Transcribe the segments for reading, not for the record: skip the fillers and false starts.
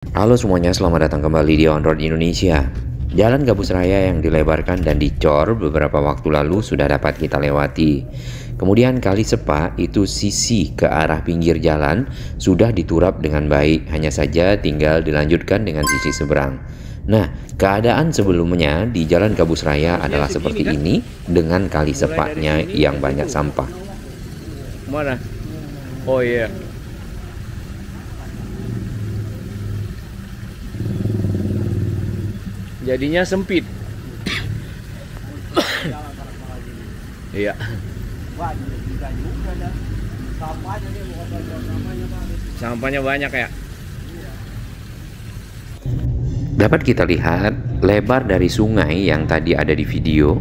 Halo semuanya, selamat datang kembali di On Road Indonesia. Jalan Gabus Raya yang dilebarkan dan dicor beberapa waktu lalu sudah dapat kita lewati. Kemudian Kali Sepa itu sisi ke arah pinggir jalan sudah diturap dengan baik, hanya saja tinggal dilanjutkan dengan sisi seberang. Nah, keadaan sebelumnya di Jalan Gabus Raya adalah seperti ini dengan Kali Sepanya yang banyak sampah. Mana? Oh iya. Jadinya sempit. Iya. Sampahnya banyak ya. Dapat kita lihat lebar dari sungai yang tadi ada di video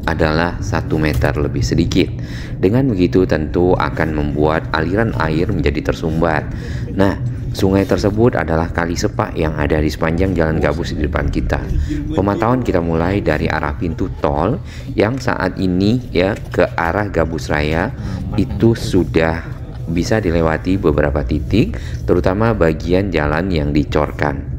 adalah 1 meter lebih sedikit. Dengan begitu tentu akan membuat aliran air menjadi tersumbat. Nah, sungai tersebut adalah Kali Sepa yang ada di sepanjang Jalan Gabus di depan kita. Pemantauan kita mulai dari arah pintu tol yang saat ini ya ke arah Gabus Raya itu sudah bisa dilewati beberapa titik, terutama bagian jalan yang dicorkan.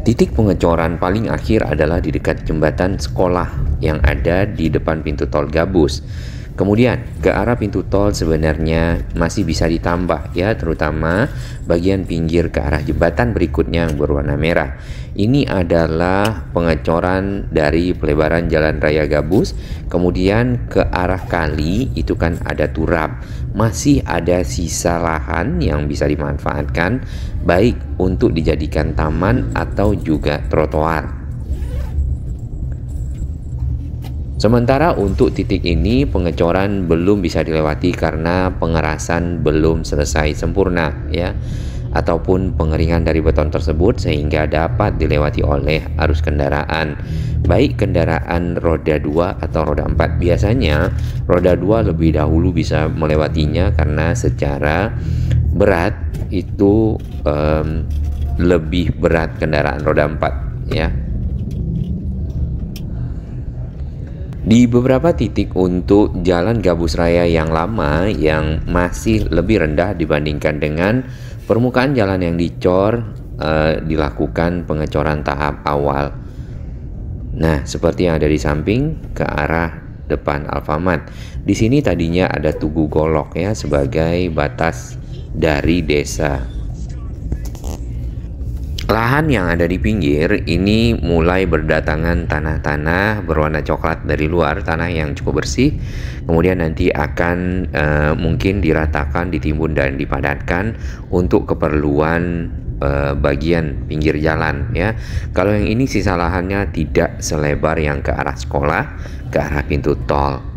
Titik pengecoran paling akhir adalah di dekat jembatan sekolah yang ada di depan pintu tol Gabus. Kemudian ke arah pintu tol sebenarnya masih bisa ditambah ya, terutama bagian pinggir ke arah jembatan berikutnya yang berwarna merah. Ini adalah pengecoran dari pelebaran Jalan Raya Gabus. Kemudian ke arah kali itu kan ada turap. Masih ada sisa lahan yang bisa dimanfaatkan baik untuk dijadikan taman atau juga trotoar. Sementara untuk titik ini pengecoran belum bisa dilewati karena pengerasan belum selesai sempurna ya, ataupun pengeringan dari beton tersebut sehingga dapat dilewati oleh arus kendaraan, baik kendaraan roda 2 atau roda 4. Biasanya roda 2 lebih dahulu bisa melewatinya karena secara berat itu lebih berat kendaraan roda 4 ya. Di beberapa titik untuk Jalan Gabus Raya yang lama yang masih lebih rendah dibandingkan dengan permukaan jalan yang dicor, dilakukan pengecoran tahap awal. Nah, seperti yang ada di samping ke arah depan Alfamart. Di sini tadinya ada Tugu Golok ya sebagai batas dari desa. Lahan yang ada di pinggir ini mulai berdatangan tanah-tanah berwarna coklat dari luar, tanah yang cukup bersih. Kemudian nanti akan mungkin diratakan, ditimbun dan dipadatkan untuk keperluan bagian pinggir jalan ya. Kalau yang ini sisa lahannya tidak selebar yang ke arah sekolah, ke arah pintu tol.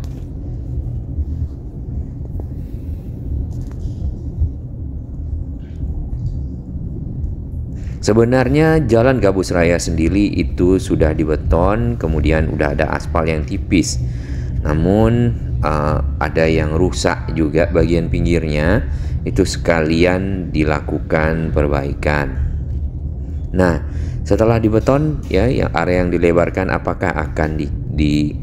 Sebenarnya Jalan Gabus Raya sendiri itu sudah dibeton, kemudian udah ada aspal yang tipis. Namun ada yang rusak juga bagian pinggirnya, itu sekalian dilakukan perbaikan. Nah, setelah dibeton ya, yang area yang dilebarkan apakah akan di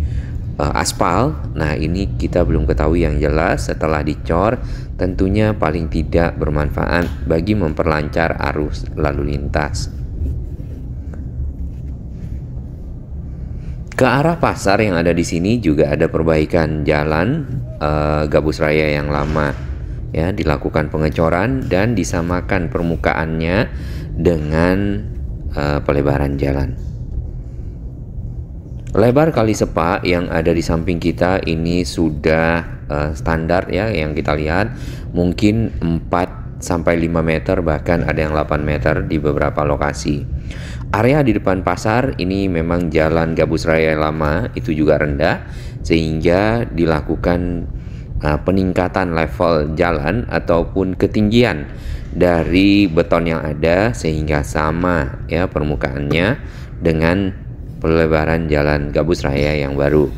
aspal? Nah, ini kita belum ketahui yang jelas. Setelah dicor tentunya paling tidak bermanfaat bagi memperlancar arus lalu lintas. Ke arah pasar yang ada di sini juga ada perbaikan jalan Gabus Raya yang lama ya, dilakukan pengecoran dan disamakan permukaannya dengan pelebaran jalan. Lebar Kali Sepa yang ada di samping kita ini sudah standar ya, yang kita lihat mungkin 4 sampai 5 meter, bahkan ada yang 8 meter di beberapa lokasi. Area di depan pasar ini memang Jalan Gabus Raya lama itu juga rendah, sehingga dilakukan peningkatan level jalan ataupun ketinggian dari beton yang ada sehingga sama ya permukaannya dengan pelebaran Jalan Gabus Raya yang baru.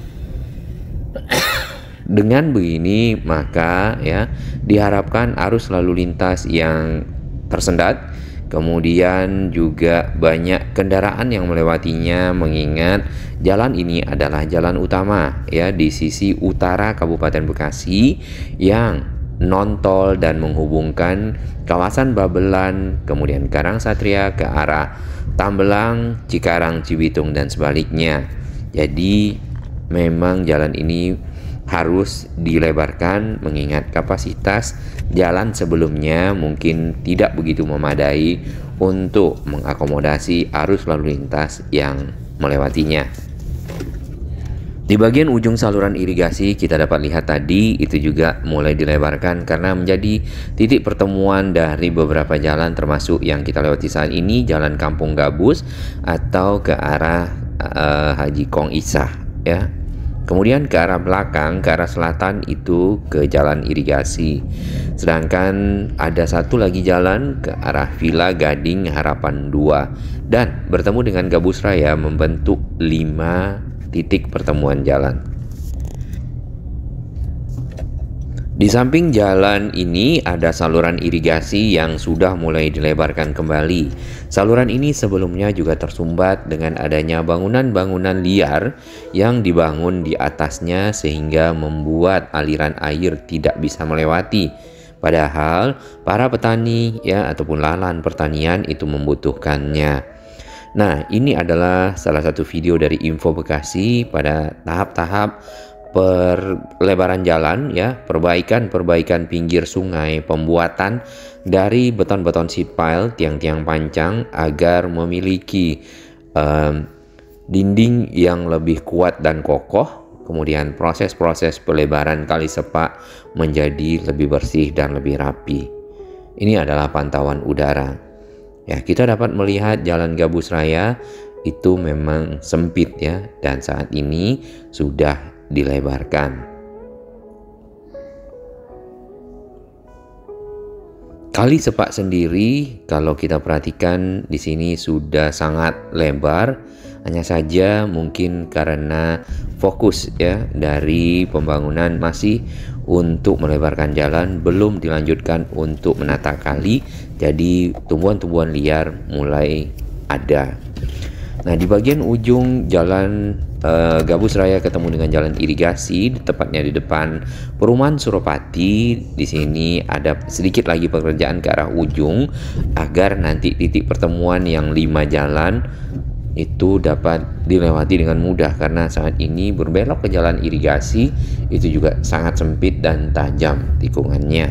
Dengan begini maka ya diharapkan arus lalu lintas yang tersendat, kemudian juga banyak kendaraan yang melewatinya, mengingat jalan ini adalah jalan utama ya di sisi utara Kabupaten Bekasi yang non-tol dan menghubungkan kawasan Babelan, kemudian Karangsatria ke arah Tambelang, Cikarang, Cibitung, dan sebaliknya. Jadi memang jalan ini harus dilebarkan mengingat kapasitas jalan sebelumnya mungkin tidak begitu memadai untuk mengakomodasi arus lalu lintas yang melewatinya. Di bagian ujung saluran irigasi kita dapat lihat tadi itu juga mulai dilebarkan karena menjadi titik pertemuan dari beberapa jalan termasuk yang kita lewati saat ini, Jalan Kampung Gabus atau ke arah Haji Kong Isah ya. Kemudian ke arah belakang, ke arah selatan itu ke jalan irigasi. Sedangkan ada satu lagi jalan ke arah Villa Gading Harapan 2 dan bertemu dengan Gabus Raya membentuk 5 titik pertemuan jalan. Di samping jalan ini ada saluran irigasi yang sudah mulai dilebarkan kembali. Saluran ini sebelumnya juga tersumbat dengan adanya bangunan-bangunan liar yang dibangun di atasnya sehingga membuat aliran air tidak bisa melewati. Padahal para petani ya ataupun lahan pertanian itu membutuhkannya. Nah, ini adalah salah satu video dari Info Bekasi pada tahap-tahap perlebaran jalan ya, perbaikan pinggir sungai, pembuatan dari beton-beton sheet pile, tiang-tiang pancang agar memiliki dinding yang lebih kuat dan kokoh. Kemudian proses-proses pelebaran kali sepak menjadi lebih bersih dan lebih rapi. Ini adalah pantauan udara. Ya, kita dapat melihat jalan Gabus Raya itu memang sempit ya, dan saat ini sudah dilebarkan. Kali sepak sendiri kalau kita perhatikan di sini sudah sangat lebar, hanya saja mungkin karena fokus ya dari pembangunan masih untuk melebarkan jalan, belum dilanjutkan untuk menata kali, jadi tumbuhan-tumbuhan liar mulai ada. Nah, di bagian ujung jalan Gabus Raya ketemu dengan jalan irigasi, tepatnya di depan perumahan Suropati. Di sini ada sedikit lagi pekerjaan ke arah ujung agar nanti titik pertemuan yang 5 jalan itu dapat dilewati dengan mudah, karena saat ini berbelok ke jalan irigasi itu juga sangat sempit dan tajam tikungannya.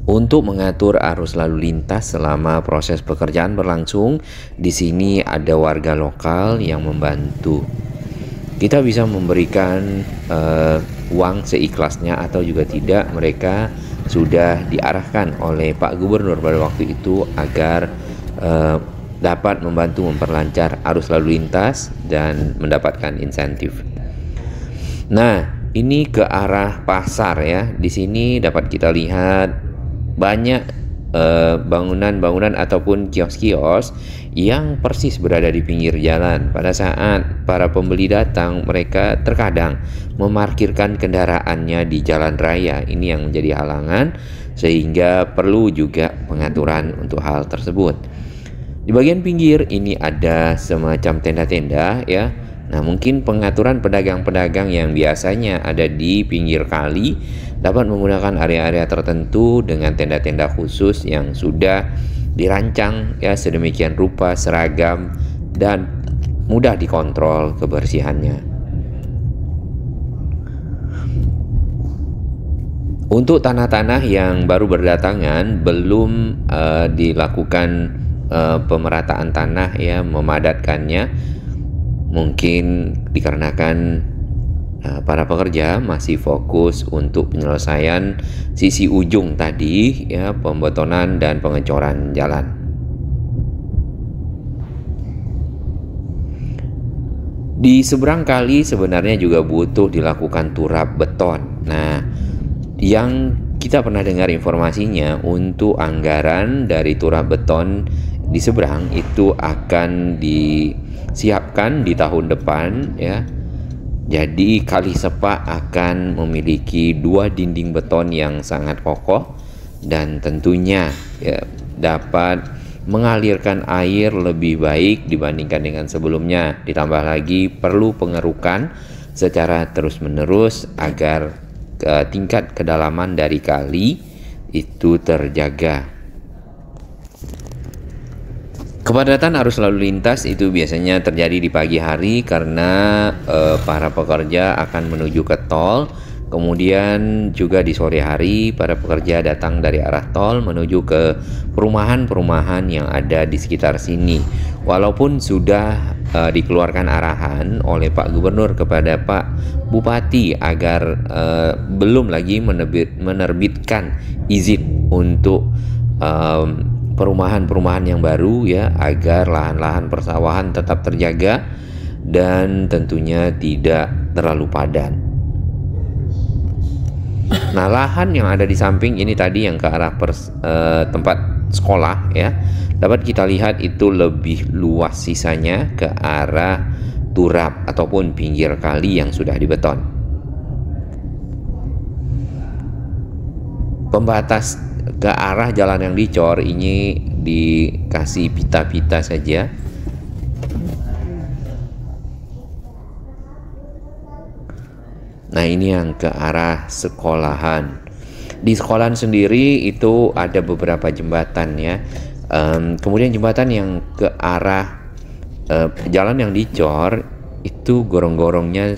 Untuk mengatur arus lalu lintas selama proses pekerjaan berlangsung, di sini ada warga lokal yang membantu. Kita bisa memberikan uang seikhlasnya atau juga tidak. Mereka sudah diarahkan oleh Pak Gubernur pada waktu itu agar dapat membantu memperlancar arus lalu lintas dan mendapatkan insentif. Nah, ini ke arah pasar ya. Di sini dapat kita lihat banyak bangunan-bangunan ataupun kios-kios yang persis berada di pinggir jalan. Pada saat para pembeli datang, mereka terkadang memarkirkan kendaraannya di jalan raya. Ini yang menjadi halangan, sehingga perlu juga pengaturan untuk hal tersebut. Di bagian pinggir ini ada semacam tenda-tenda ya. Nah, mungkin pengaturan pedagang-pedagang yang biasanya ada di pinggir kali dapat menggunakan area-area tertentu dengan tenda-tenda khusus yang sudah dirancang ya sedemikian rupa, seragam, dan mudah dikontrol kebersihannya. Untuk tanah-tanah yang baru berdatangan belum dilakukan pemerataan tanah ya, memadatkannya, mungkin dikarenakan para pekerja masih fokus untuk penyelesaian sisi ujung tadi ya, pembetonan dan pengecoran jalan. Di seberang kali sebenarnya juga butuh dilakukan turap beton. Nah, yang kita pernah dengar informasinya untuk anggaran dari turap beton di seberang itu akan disiapkan di tahun depan ya. Jadi kali sepak akan memiliki 2 dinding beton yang sangat kokoh dan tentunya ya, dapat mengalirkan air lebih baik dibandingkan dengan sebelumnya. Ditambah lagi perlu pengerukan secara terus-menerus agar tingkat kedalaman dari kali itu terjaga. Kepadatan arus lalu lintas itu biasanya terjadi di pagi hari karena para pekerja akan menuju ke tol. Kemudian juga di sore hari para pekerja datang dari arah tol menuju ke perumahan-perumahan yang ada di sekitar sini. Walaupun sudah dikeluarkan arahan oleh Pak Gubernur kepada Pak Bupati agar belum lagi menerbitkan izin untuk perumahan-perumahan yang baru ya, agar lahan-lahan persawahan tetap terjaga dan tentunya tidak terlalu padat. Nah, lahan yang ada di samping ini tadi yang ke arah tempat sekolah ya, dapat kita lihat itu lebih luas sisanya ke arah turap ataupun pinggir kali yang sudah dibeton. Pembatas ke arah jalan yang dicor ini dikasih pita-pita saja. Nah, ini yang ke arah sekolahan. Di sekolahan sendiri itu ada beberapa jembatan ya. Kemudian jembatan yang ke arah jalan yang dicor itu gorong-gorongnya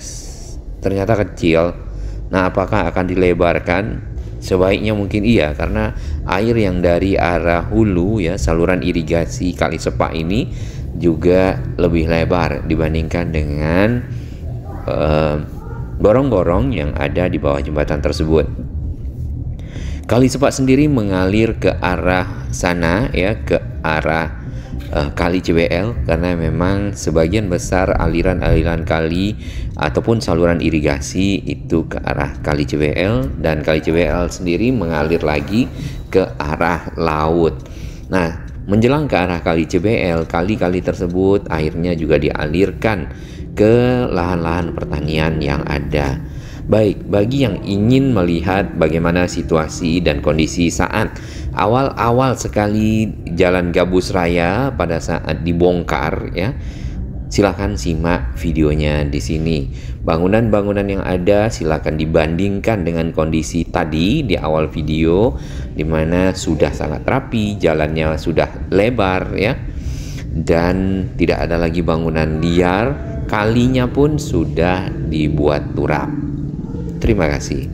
ternyata kecil. Nah, apakah akan dilebarkan? Sebaiknya mungkin iya, karena air yang dari arah hulu ya, saluran irigasi Kali Sepak ini juga lebih lebar dibandingkan dengan gorong-gorong yang ada di bawah jembatan tersebut. Kali Sepak sendiri mengalir ke arah sana ya, ke arah Kali CBL, karena memang sebagian besar aliran-aliran kali ataupun saluran irigasi itu ke arah Kali CBL, dan Kali CBL sendiri mengalir lagi ke arah laut. Nah, menjelang ke arah Kali CBL, kali-kali tersebut airnya juga dialirkan ke lahan-lahan pertanian yang ada. Baik, bagi yang ingin melihat bagaimana situasi dan kondisi saat awal-awal sekali Jalan Gabus Raya pada saat dibongkar ya, silahkan simak videonya di sini. Bangunan-bangunan yang ada silahkan dibandingkan dengan kondisi tadi di awal video, di mana sudah sangat rapi, jalannya sudah lebar ya, dan tidak ada lagi bangunan liar. Kalinya pun sudah dibuat turap. Terima kasih.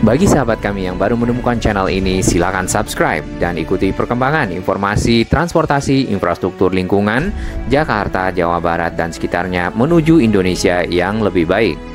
Bagi sahabat kami yang baru menemukan channel ini, silakan subscribe dan ikuti perkembangan informasi transportasi infrastruktur lingkungan Jakarta, Jawa Barat, dan sekitarnya menuju Indonesia yang lebih baik.